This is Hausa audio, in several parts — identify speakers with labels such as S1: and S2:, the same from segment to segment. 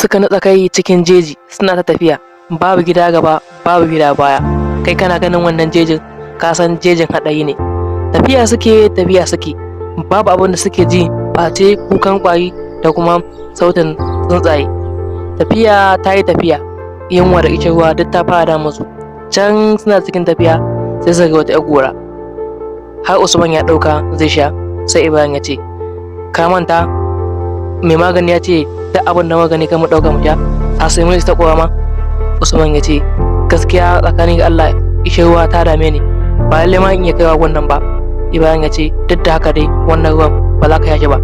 S1: suka natsa kai cikin jeji suna ta tafiya, babu gida gaba babu gida baya. Kai kana ganin wannan jejin ka san jejin haɗari ne. Tafiya suke babu abin da suke ji face kukan kwari da kuma sautin tsuntsaye. Tafiya ta yi tafiya, yunwa da ita ruwa duk ta fara musu. Can suna cikin tafiya sai suka ga wata 'yar gora, har Usman ya ɗauka zai sha, sai Ibrahim ya ce ka manta mai magani ya ce duk abin da magani kan mu ɗauka mu sha, a sai mun ta ƙorama. Usman ya ce gaskiya tsakanin ga Allah ishe ruwa ta dame ni, ba lallai ma in iya kaiwa wannan ba. Ibrahim ya ce duk da haka dai wannan ruwan ba za ka yashe ba.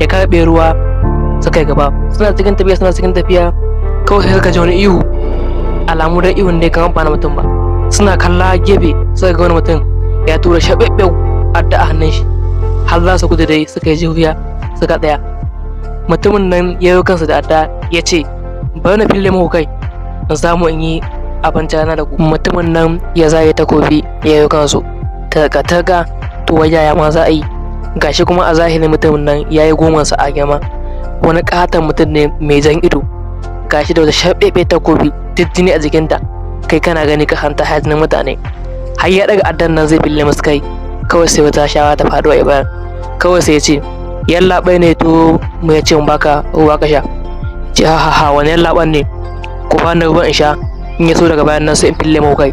S1: Ya karɓe ruwa suka yi gaba. Suna cikin tafiya kawai sai suka ji wani ihu, alamu da ihun dai kamar ba na mutum ba. Suna kalla gefe suka ga wani mutum ya tura shaɓaɓɓen adda a hannun shi, har za su gudu dai suka yi juriya suka tsaya. Mutumin nan ya yi kansa da adda ya ce bari na fille muku kai in samu in yi abinci rana da ku. Mutumin nan ya zaye takobi ya yi kansu tarka to yaya ma za a yi, gashi kuma a zahirin mutumin nan ya yi gomansa a girma, wani katon mutum ne mai jan ido, gashi da wata shaɓeɓe takobi duk jini a jikinta, kai kana gani ka hanta hajjinin mutane. Har ya daga addan nan zai fille musu kai, kawai sai wata shawa ta faɗo a Ibrahim. Kawai sai ya ce yallaɓai ne to mu ya ce mu baka ruwa ka sha. Ce ha wani yallaɓan ne, ku bani ruwan in sha, in ya so daga bayan nan sai in fille mu kai.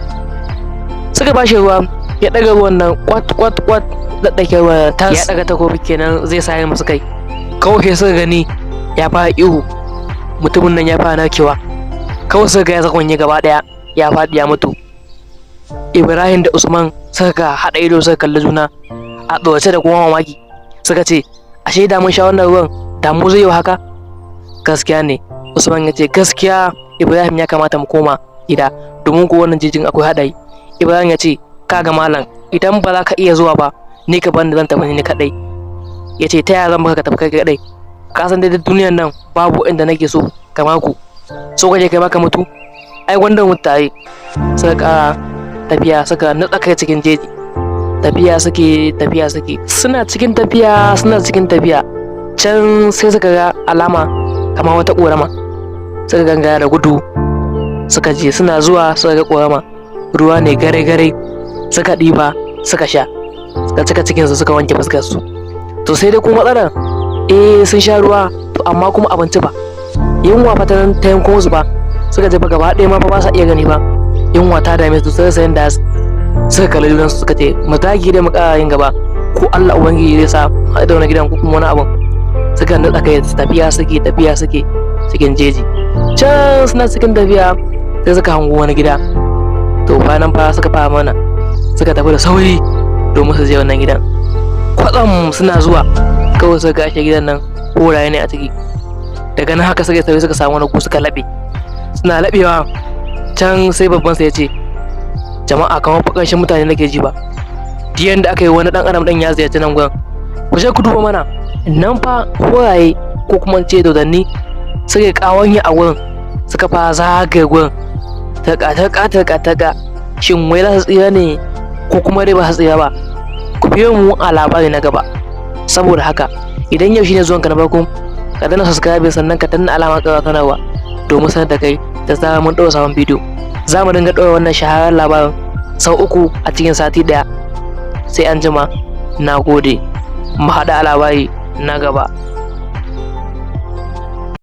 S1: Suka bashi ruwa, ya daga ruwan nan kwat da ɗake ruwan tas, ya daga takobi kenan zai sare musu kai. Kawai sai suka gani ya fara ihu, mutumin nan ya fara narkewa. Kawai suka ga ya zakonye gaba ɗaya ya faɗi ya mutu. Ibrahim da Usman suka ga haɗa ido suka kalli juna a tsorace da kuma mamaki, suka ce ashe da mun sha wannan ruwan da mu zai yi haka. Gaskiya ne, Usman ya ce gaskiya Ibrahim ya kamata mu koma gida domin ko wannan jijin akwai haɗari. Ibrahim ya ce kaga malam, idan ba za ka iya zuwa ba ni ka bani zan tafi ni kaɗai. Ya ce ta yaya zan baka tafi kai kaɗai, ka san dai duniyar nan babu inda nake so kamar ku, so kaje kai maka mutu, ai wanda mu tare. Suka ƙara tafiya suka nutsa kai cikin jeji. Tafiya suke suna cikin tafiya can sai suka ga alama kamar wata ƙorama, suka gangara da gudu suka je. Suna zuwa suka ga ƙorama, ruwa ne gare suka ɗiba suka sha, suka cika cikinsu suka wanke fuskar su. To sai dai kuma matsalar sun sha ruwa to amma kuma abinci ba, yunwa fa ta yanko musu ba. Suka je gaba ɗaya ma ba sa iya gani ba, yunwa ta dame su sai sayan da suka kalli junansu suka ce mu dage da mu ƙara yin gaba, ko Allah ubangiji zai sa haɗu da wani gidan ko kuma wani abun. Suka nutsa kai tafiya suke cikin jeji. Can suna cikin tafiya sai suka hango wani gida. To bayan fa suka fara mana suka tafi da sauri domin su je wannan gidan. Kwatsam suna zuwa kawai suka gashe gidan nan koraye ne a ciki. Daga nan haka suka tafi suka samu wani suka laɓe. Suna laɓewa can sai babban sa ya ce jama'a kamar fakashin mutane nake ji ba, diyan da aka yi wani dan adam dan ya ziyarci nan gurin, ku je ku duba mana. Nan fa koraye ko kuma ce dodanni suka kawanya a wurin, suka fara zagaye gurin taka. Shin wai za su tsira ne ko kuma dai ba su tsira ba? Ku biyo mu a labari na gaba. Saboda haka idan yau shine zuwanka na farko, ka danna subscribe sannan ka danna alamar ƙarar sanarwa domin sanar da kai da zarar mun ɗora sabon bidiyo. Za mu dinga ɗora wannan shahararren labarin sau 3 a cikin sati ɗaya. Sai an jima, na gode, mu haɗu a labari na gaba.